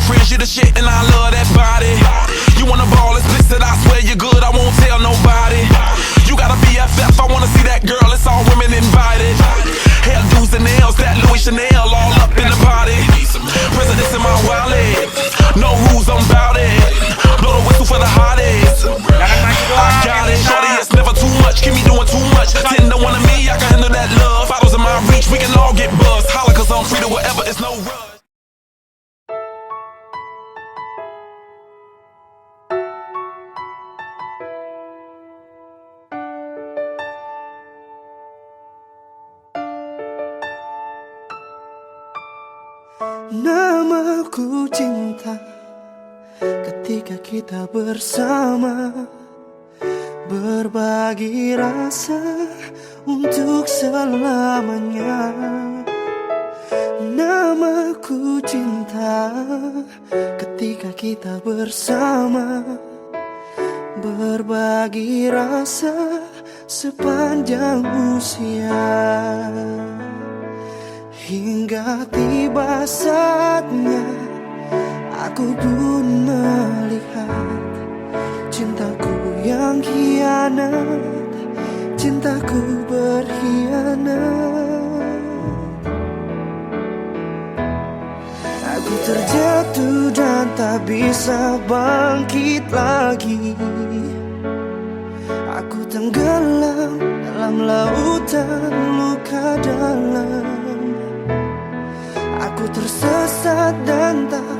friends, you the shit and I love that body. You wanna ball, it's blistered, I swear you're good, I won't tell nobody. You got a BFF, I wanna see that girl, it's all women invited. Hairdos and nails, that Louis Chanel, all up in the body. Presidents in my wallet, no rules, I'm bout it. Blow the whistle for the hottest. I got it, shorty, it's never too much, keep me doing too much. 10 to 1 of me, I can handle that love. Bottles in my reach, we can all get buzzed. Holla cause I'm free to whatever, it's no rush. Namaku cinta ketika kita bersama, berbagi rasa untuk selamanya. Namaku cinta ketika kita bersama, berbagi rasa sepanjang usia. Hingga tiba saatnya aku pun melihat cintaku yang khianat, cintaku berkhianat. Aku terjatuh dan tak bisa bangkit lagi. Aku tenggelam dalam lautan luka dalam. Aku tersesat dan tak